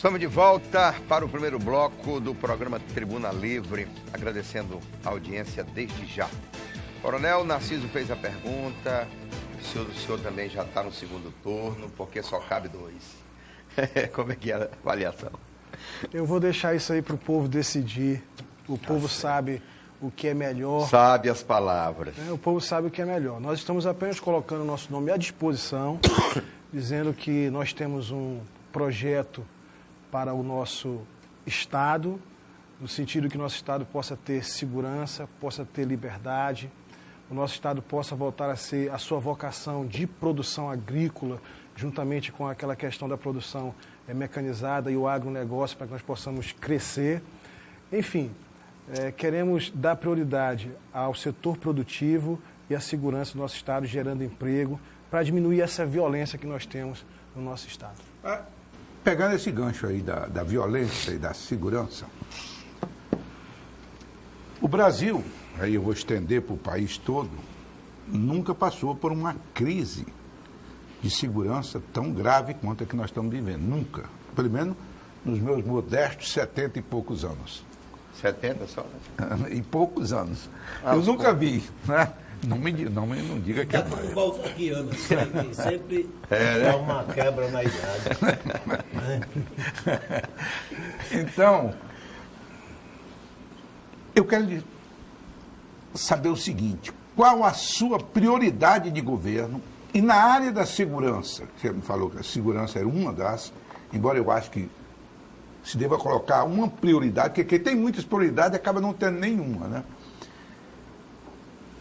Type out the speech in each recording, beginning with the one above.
Estamos de volta para o primeiro bloco do programa Tribuna Livre, agradecendo a audiência desde já. Coronel Narciso fez a pergunta, o senhor também já está no segundo turno, porque só cabe 2. Como é que é a avaliação? Eu vou deixar isso aí para o povo decidir. O povo sabe o que é melhor. Sabe as palavras. O povo sabe o que é melhor. Nós estamos apenas colocando o nosso nome à disposição, dizendo que nós temos um projeto para o nosso Estado, no sentido que o nosso Estado possa ter segurança, possa ter liberdade, o nosso Estado possa voltar a ser a sua vocação de produção agrícola, juntamente com aquela questão da produção mecanizada e o agronegócio, para que nós possamos crescer. Enfim, queremos dar prioridade ao setor produtivo e à segurança do nosso Estado, gerando emprego, para diminuir essa violência que nós temos no nosso Estado. Pegando esse gancho aí da violência e da segurança, o Brasil, aí eu vou estender para o país todo, nunca passou por uma crise de segurança tão grave quanto a que nós estamos vivendo. Nunca. Pelo menos nos meus modestos 70 e poucos anos. 70 só? E poucos anos. Eu nunca vi, né? Não diga que é mais. Dá para aqui, Ana, sempre dá uma quebra na idade. Então, eu quero saber o seguinte: qual a sua prioridade de governo? E na área da segurança, você me falou que a segurança era uma das, embora eu acho que se deva colocar uma prioridade, porque quem tem muitas prioridades acaba não tendo nenhuma, né?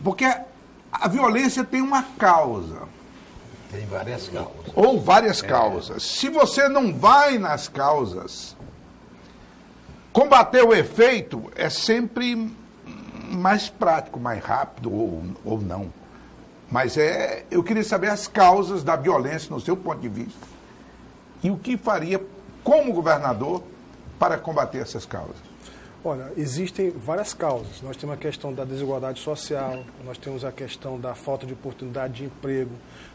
Porque a violência tem uma causa. Tem várias causas. Ou várias causas. Se você não vai nas causas, combater o efeito é sempre mais prático, mais rápido ou não. Mas eu queria saber as causas da violência no seu ponto de vista. E o que faria como governador para combater essas causas? Olha, existem várias causas. Nós temos a questão da desigualdade social, nós temos a questão da falta de oportunidade de emprego,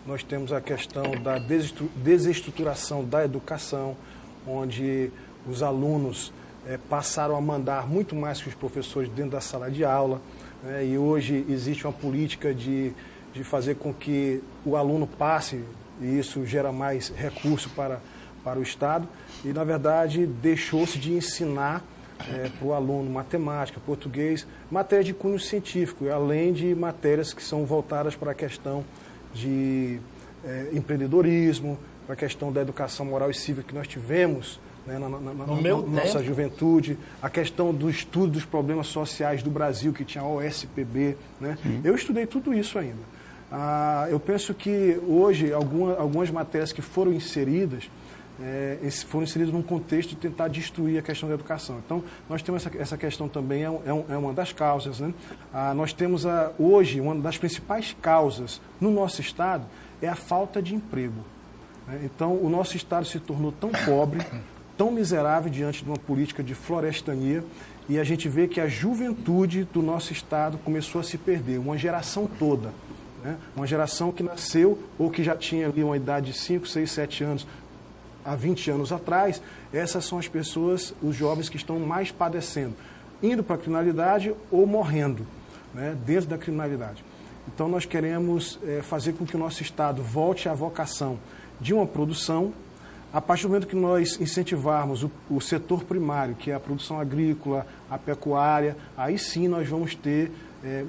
nós temos a questão da desestruturação da educação, onde os alunos passaram a mandar muito mais que os professores dentro da sala de aula, né? E hoje existe uma política de fazer com que o aluno passe, e isso gera mais recurso para o Estado, e, na verdade, deixou-se de ensinar para o aluno matemática, português, matérias de cunho científico, além de matérias que são voltadas para a questão de empreendedorismo, para a questão da educação moral e cívica que nós tivemos, né, na nossa juventude, a questão do estudo dos problemas sociais do Brasil, que tinha a OSPB, né? Eu estudei tudo isso ainda. Eu penso que hoje algumas matérias que foram inseridas num contexto de tentar destruir a questão da educação. Então, nós temos essa questão também, é uma das causas, né? Nós temos hoje, uma das principais causas no nosso Estado é a falta de emprego, né? Então, o nosso Estado se tornou tão pobre, tão miserável diante de uma política de florestania, e a gente vê que a juventude do nosso Estado começou a se perder, uma geração toda, né? Uma geração que nasceu ou que já tinha ali uma idade de 5, 6, 7 anos, há 20 anos atrás. Essas são as pessoas, os jovens que estão mais padecendo, indo para a criminalidade ou morrendo, né, dentro da criminalidade. Então nós queremos fazer com que o nosso Estado volte à vocação de uma produção. A partir do momento que nós incentivarmos o setor primário, que é a produção agrícola, a pecuária, aí sim nós vamos ter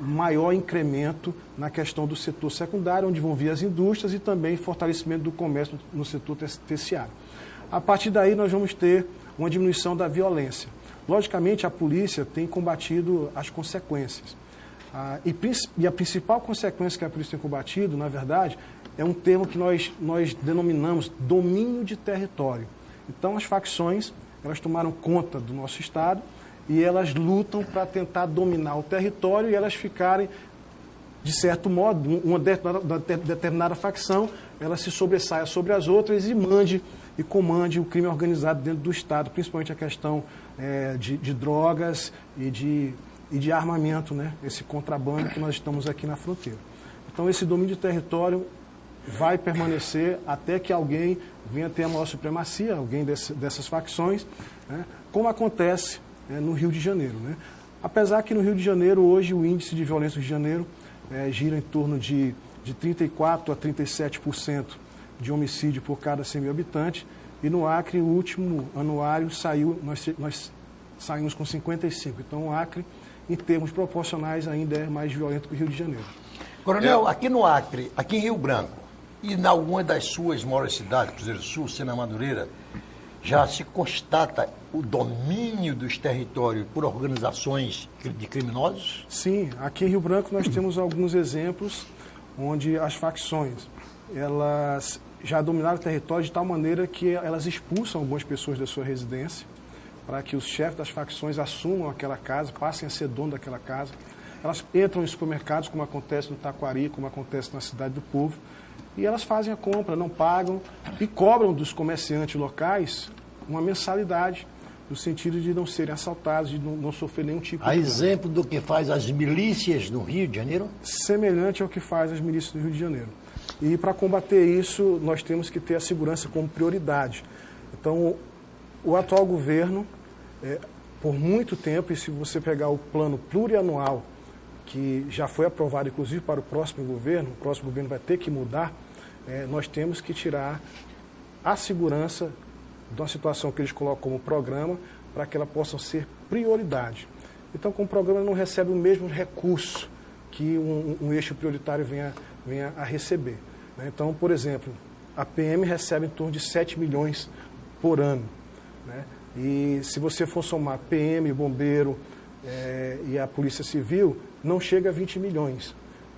maior incremento na questão do setor secundário, onde vão vir as indústrias, e também fortalecimento do comércio no setor terciário. A partir daí nós vamos ter uma diminuição da violência. Logicamente, a polícia tem combatido as consequências. E a principal consequência que a polícia tem combatido, na verdade, é um termo que nós denominamos domínio de território. Então, as facções, elas tomaram conta do nosso Estado e elas lutam para tentar dominar o território, e elas ficarem, de certo modo, uma determinada facção, ela se sobressaia sobre as outras e comande o crime organizado dentro do Estado, principalmente a questão de drogas e de armamento, né? Esse contrabando que nós estamos aqui na fronteira. Então, esse domínio de território vai permanecer até que alguém venha ter a maior supremacia, alguém dessas facções, né, como acontece no Rio de Janeiro. Né? Apesar que no Rio de Janeiro, hoje, o índice de violência do Rio de Janeiro gira em torno de 34% a 37% de homicídio por cada 100 mil habitantes, e no Acre, o último anuário nós saímos com 55%. Então, o Acre, em termos proporcionais, ainda é mais violento que o Rio de Janeiro. Coronel, aqui no Acre, aqui em Rio Branco, e em alguma das suas maiores cidades, Cruzeiro do Sul, Sena Madureira, já se constata o domínio dos territórios por organizações de criminosos? Sim, aqui em Rio Branco nós temos alguns exemplos onde as facções, elas já dominaram o território de tal maneira que elas expulsam algumas pessoas da sua residência, para que os chefes das facções assumam aquela casa, passem a ser dono daquela casa. Elas entram em supermercados, como acontece no Taquari, como acontece na Cidade do Povo, e elas fazem a compra, não pagam, e cobram dos comerciantes locais uma mensalidade, no sentido de não serem assaltados, de não sofrer nenhum tipo de... A exemplo do que faz as milícias no Rio de Janeiro? Semelhante ao que faz as milícias do Rio de Janeiro. E para combater isso, nós temos que ter a segurança como prioridade. Então, o atual governo, por muito tempo, e se você pegar o plano plurianual, que já foi aprovado, inclusive, para o próximo governo vai ter que mudar, nós temos que tirar a segurança de uma situação que eles colocam como programa, para que ela possa ser prioridade. Então, como o programa não recebe o mesmo recurso que um eixo prioritário venha a receber. Né? Então, por exemplo, a PM recebe em torno de 7 milhões por ano. Né? E se você for somar PM, bombeiro e a Polícia Civil, não chega a 20 milhões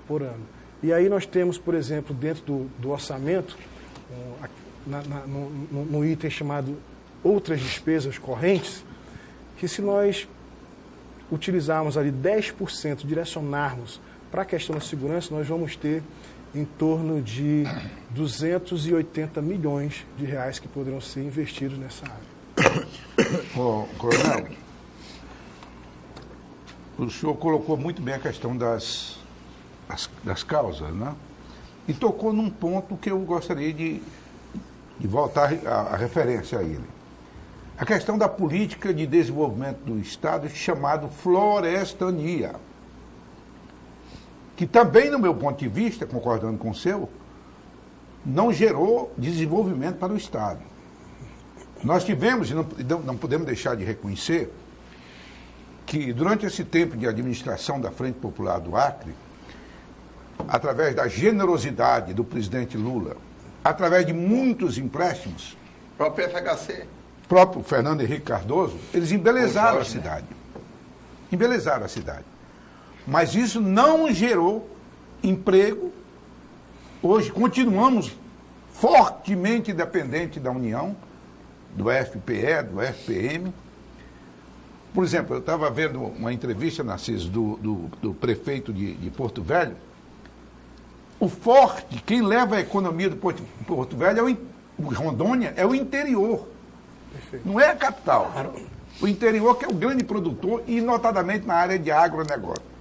por ano. E aí nós temos, por exemplo, dentro do orçamento, no item chamado outras despesas correntes, que se nós utilizarmos ali 10%, direcionarmos para a questão da segurança, nós vamos ter em torno de 280 milhões de reais que poderão ser investidos nessa área. Coronel, o senhor colocou muito bem a questão das causas, né? E tocou num ponto que eu gostaria de voltar a referência a ele. A questão da política de desenvolvimento do Estado, chamado florestania, que também, no meu ponto de vista, concordando com o seu, não gerou desenvolvimento para o Estado. Nós tivemos, e não podemos deixar de reconhecer, que durante esse tempo de administração da Frente Popular do Acre, através da generosidade do presidente Lula, através de muitos empréstimos, próprio FHC, próprio Fernando Henrique Cardoso, eles embelezaram a cidade. Embelezaram a cidade. Mas isso não gerou emprego. Hoje continuamos fortemente dependentes da União, do FPE, do FPM. Por exemplo, eu estava vendo uma entrevista, Narciso, do prefeito de Porto Velho. O forte, quem leva a economia do Porto Velho, Rondônia, é o interior. Perfeito. Não é a capital. O interior que é o grande produtor, e notadamente na área de agronegócio.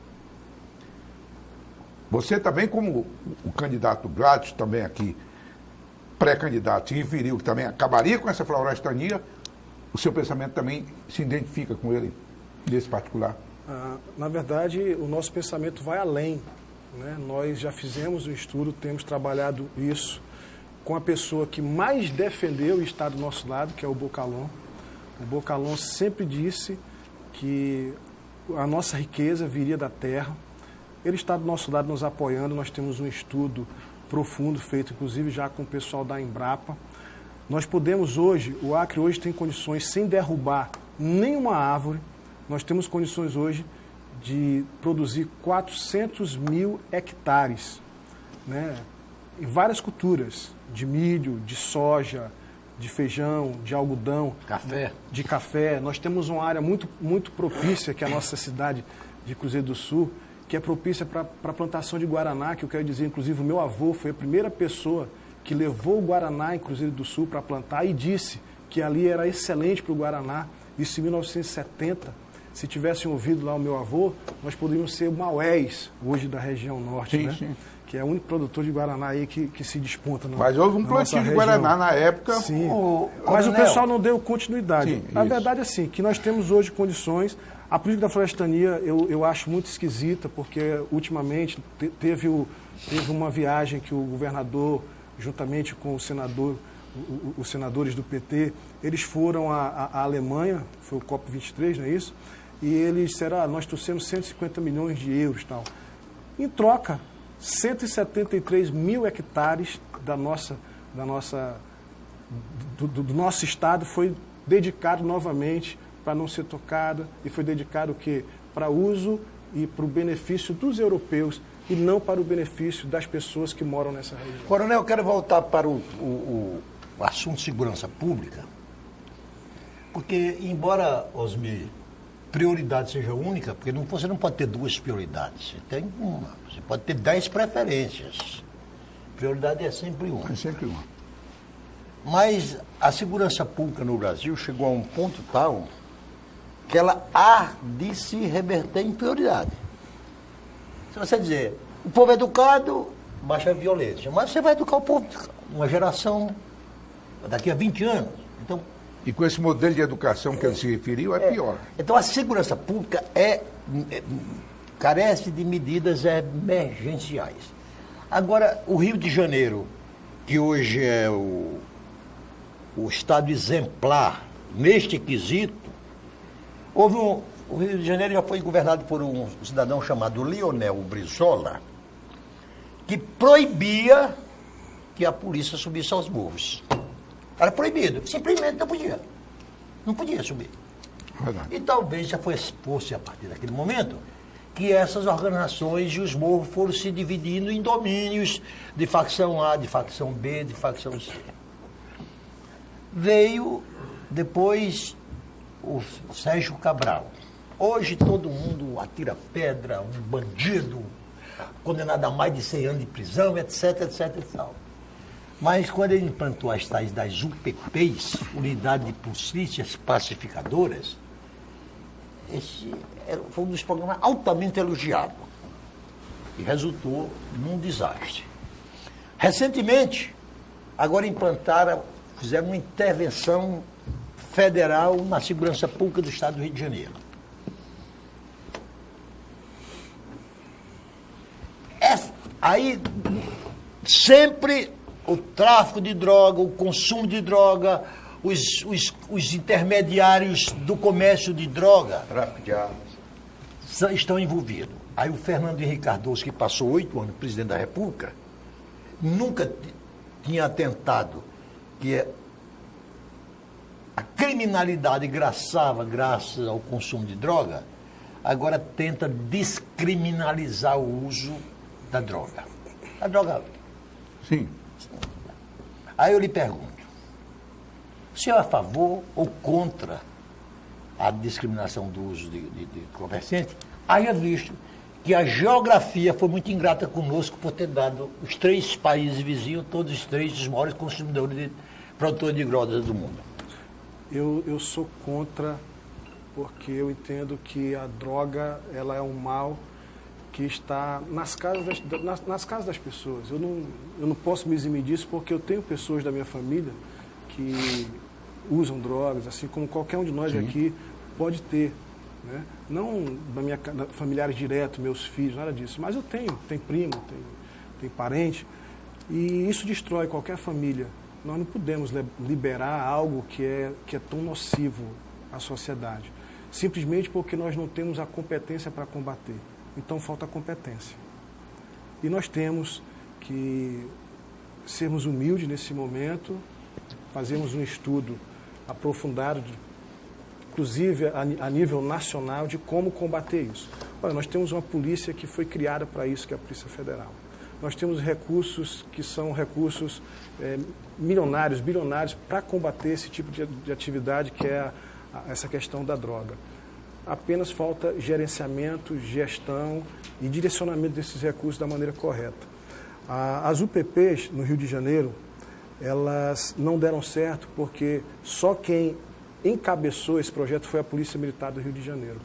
Você também, como o candidato Gladys, também aqui, pré-candidato, se referiu que também acabaria com essa florestania, o seu pensamento também se identifica com ele, nesse particular? Na verdade, o nosso pensamento vai além. Né? Nós já fizemos um estudo, temos trabalhado isso com a pessoa que mais defendeu e está do nosso lado, que é o Bocalon. O Bocalon sempre disse que a nossa riqueza viria da terra. Ele está do nosso lado nos apoiando. Nós temos um estudo profundo feito, inclusive, já com o pessoal da Embrapa. Nós podemos hoje, o Acre hoje tem condições, sem derrubar nenhuma árvore, nós temos condições hoje de produzir 400 mil hectares, né, em várias culturas, de milho, de soja, de feijão, de algodão, de café. Nós temos uma área muito, muito propícia, que é a nossa cidade de Cruzeiro do Sul, que é propícia para a plantação de guaraná, que eu quero dizer, inclusive, o meu avô foi a primeira pessoa que levou o guaraná em Cruzeiro do Sul para plantar e disse que ali era excelente para o guaraná. Isso em 1970. Se tivessem ouvido lá o meu avô, nós poderíamos ser o Maués, hoje da região norte, Sim, né? sim. Que é o único produtor de Guaraná aí que se desponta. Mas houve um plantio de Guaraná na época. Sim, mas Coronel, o pessoal não deu continuidade. Sim, A isso. verdade é assim, que nós temos hoje condições. A política da florestania eu acho muito esquisita, porque ultimamente teve uma viagem que o governador, juntamente com o senador, os senadores do PT, eles foram à Alemanha, foi o COP23, não é isso? E eles disseram, nós trouxemos 150 milhões de euros e tal. Em troca, 173 mil hectares do nosso estado foi dedicado novamente para não ser tocada, e foi dedicado o quê? Para uso e para o benefício dos europeus e não para o benefício das pessoas que moram nessa região. Coronel, eu quero voltar para o assunto de segurança pública, porque, embora, Osmir, prioridade seja única, porque você não pode ter duas prioridades, você tem uma, você pode ter 10 preferências. Prioridade é sempre uma. É sempre uma. Mas a segurança pública no Brasil chegou a um ponto tal que ela há de se reverter em prioridade. Se você dizer, o povo é educado, baixa a violência, mas você vai educar o povo, uma geração, daqui a 20 anos. Então, E com esse modelo de educação que ele se referiu, é pior. Então a segurança pública carece de medidas emergenciais. Agora, o Rio de Janeiro, que hoje é o estado exemplar neste quesito, o Rio de Janeiro já foi governado por um cidadão chamado Leonel Brizola, que proibia que a polícia subisse aos morros. Era proibido, simplesmente não podia. Não podia subir. Verdade. E talvez já fosse a partir daquele momento que essas organizações e os morros foram se dividindo em domínios de facção A, de facção B, de facção C. Veio depois o Sérgio Cabral. Hoje todo mundo atira pedra, um bandido, condenado a mais de 100 anos de prisão, etc, etc e tal. Mas quando ele implantou as tais das UPPs, Unidade de Polícias Pacificadoras, esse foi um dos programas altamente elogiado e resultou num desastre. Recentemente, agora fizeram uma intervenção federal na segurança pública do Estado do Rio de Janeiro. Aí, sempre o tráfico de droga, o consumo de droga, os intermediários do comércio de droga, Tráfico de armas. estão envolvidos. Aí o Fernando Henrique Cardoso, que passou 8 anos presidente da República, nunca tinha atentado que a criminalidade graçava graças ao consumo de droga, agora tenta descriminalizar o uso da droga. A droga. Sim. Aí eu lhe pergunto, o senhor é a favor ou contra a discriminação do uso de entorpecente? Haja visto que a geografia foi muito ingrata conosco por ter dado os 3 países vizinhos, todos os 3 os maiores consumidores de produtores de drogas do mundo. Eu sou contra, porque eu entendo que a droga ela é um mal que está nas casas das pessoas. Eu não posso me eximir disso porque eu tenho pessoas da minha família que usam drogas, assim como qualquer um de nós aqui pode ter. Né? Não familiares diretos, meus filhos, nada disso. Mas eu tenho primo, tenho parente. E isso destrói qualquer família. Nós não podemos liberar algo que é tão nocivo à sociedade. Simplesmente porque nós não temos a competência para combater. Então falta competência. E nós temos que sermos humildes nesse momento, fazermos um estudo aprofundado, inclusive a nível nacional, de como combater isso. Olha, nós temos uma polícia que foi criada para isso, que é a Polícia Federal. Nós temos recursos que são recursos milionários, bilionários, para combater esse tipo de atividade que é essa questão da droga. Apenas falta gerenciamento, gestão e direcionamento desses recursos da maneira correta. As UPPs no Rio de Janeiro, elas não deram certo porque só quem encabeçou esse projeto foi a Polícia Militar do Rio de Janeiro.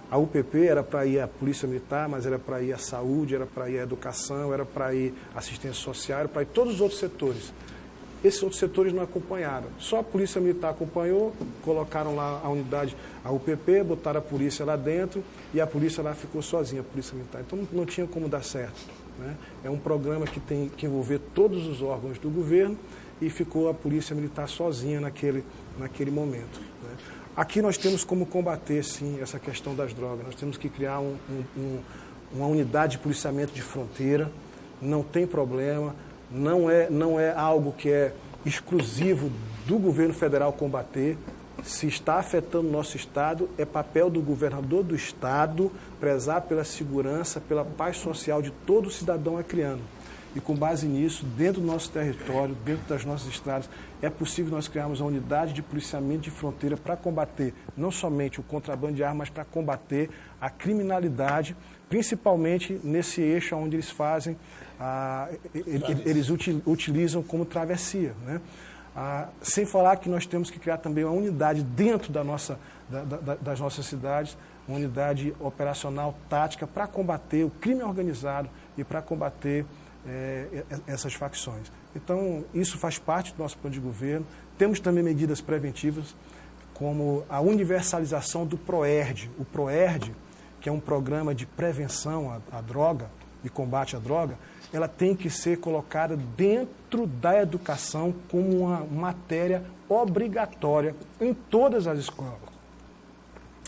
A UPP era para ir à Polícia Militar, mas era para ir à saúde, era para ir à educação, era para ir à assistência social, era para ir todos os outros setores. Esses outros setores não acompanharam. Só a Polícia Militar acompanhou, colocaram lá a unidade, a UPP, botaram a polícia lá dentro e a polícia lá ficou sozinha, a Polícia Militar. Então não tinha como dar certo, né? É um programa que tem que envolver todos os órgãos do governo e ficou a Polícia Militar sozinha naquele momento, né? Aqui nós temos como combater, sim, essa questão das drogas. Nós temos que criar uma unidade de policiamento de fronteira, não tem problema, não é algo que é exclusivo do governo federal combater. Se está afetando o nosso Estado, é papel do governador do Estado prezar pela segurança, pela paz social de todo cidadão acreano. E com base nisso, dentro do nosso território, dentro das nossas estradas, é possível nós criarmos uma unidade de policiamento de fronteira para combater não somente o contrabando de armas, mas para combater a criminalidade, principalmente nesse eixo onde eles fazem, eles utilizam como travessia, né? Sem falar que nós temos que criar também uma unidade dentro das nossas cidades, uma unidade operacional tática para combater o crime organizado e para combater essas facções. Então, isso faz parte do nosso plano de governo. Temos também medidas preventivas, como a universalização do PROERD. O PROERD, que é um programa de prevenção à droga e combate à droga, ela tem que ser colocada dentro da educação como uma matéria obrigatória em todas as escolas.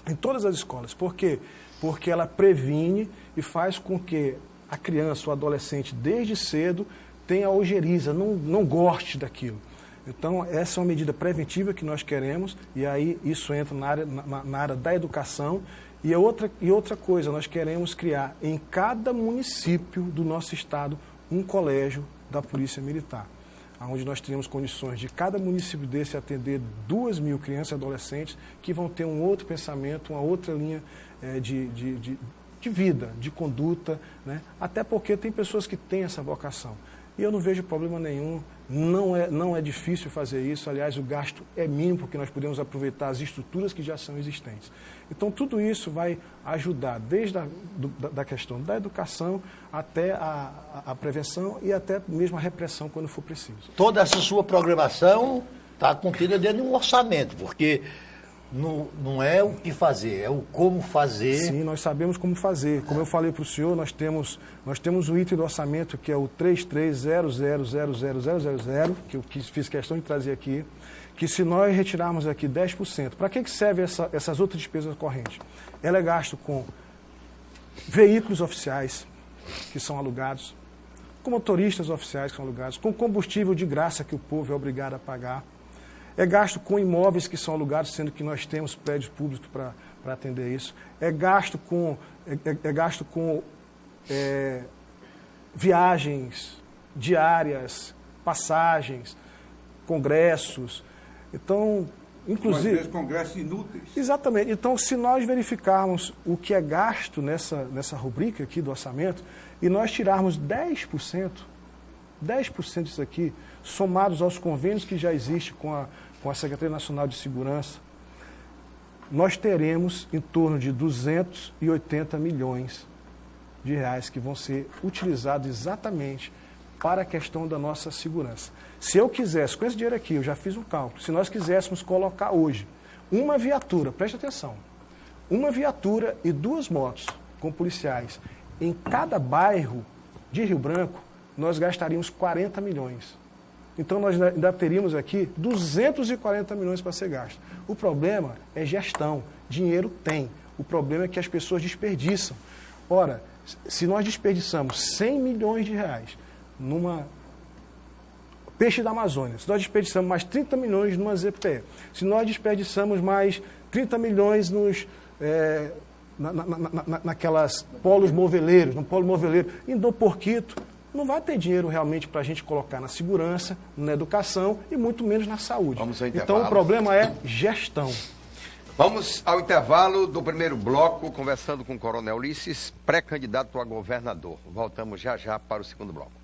Em todas as escolas. Por quê? Porque ela previne e faz com que a criança, o adolescente, desde cedo, tenha ojeriza, não goste daquilo. Então, essa é uma medida preventiva que nós queremos, e aí isso entra na área da educação. E outra coisa, nós queremos criar em cada município do nosso estado um colégio da Polícia Militar, onde nós teremos condições de cada município desse atender 2.000 crianças e adolescentes que vão ter um outro pensamento, uma outra linha de vida, de conduta, né? Até porque tem pessoas que têm essa vocação. E eu não vejo problema nenhum, não é difícil fazer isso. Aliás, o gasto é mínimo, porque nós podemos aproveitar as estruturas que já são existentes. Então, tudo isso vai ajudar, desde da questão da educação até a prevenção e até mesmo a repressão, quando for preciso. Toda essa sua programação está contida dentro de um orçamento, porque não é o que fazer, é o como fazer. Sim, nós sabemos como fazer. Como eu falei para o senhor, nós temos um item do orçamento que é o 33000000, que eu fiz questão de trazer aqui, que se nós retirarmos aqui 10%, para que serve essas outras despesas correntes? Ela é gasto com veículos oficiais, que são alugados, com motoristas oficiais que são alugados, com combustível de graça que o povo é obrigado a pagar. É gasto com imóveis que são alugados, sendo que nós temos prédios públicos para atender isso. É gasto com viagens diárias, passagens, congressos. Então, inclusive... Às vezes congressos inúteis. Exatamente. Então, se nós verificarmos o que é gasto nessa rubrica aqui do orçamento, e nós tirarmos 10% disso aqui, somados aos convênios que já existem com a Secretaria Nacional de Segurança, nós teremos em torno de 280 milhões de reais que vão ser utilizados exatamente para a questão da nossa segurança. Se eu quisesse, com esse dinheiro aqui, eu já fiz um cálculo, se nós quiséssemos colocar hoje uma viatura, preste atenção, uma viatura e 2 motos com policiais em cada bairro de Rio Branco, nós gastaríamos 40 milhões. Então, nós ainda teríamos aqui 240 milhões para ser gasto. O problema é gestão. Dinheiro tem. O problema é que as pessoas desperdiçam. Ora, se nós desperdiçamos 100 milhões de reais numa peixe da Amazônia, se nós desperdiçamos mais 30 milhões numa ZPE, se nós desperdiçamos mais 30 milhões naquelas polos moveleiros, no polo moveleiro, e no Porquito, não vai ter dinheiro realmente para a gente colocar na segurança, na educação e muito menos na saúde. Vamos ao intervalo. Então o problema é gestão. Vamos ao intervalo do primeiro bloco, conversando com o Coronel Ulisses, pré-candidato a governador. Voltamos já para o segundo bloco.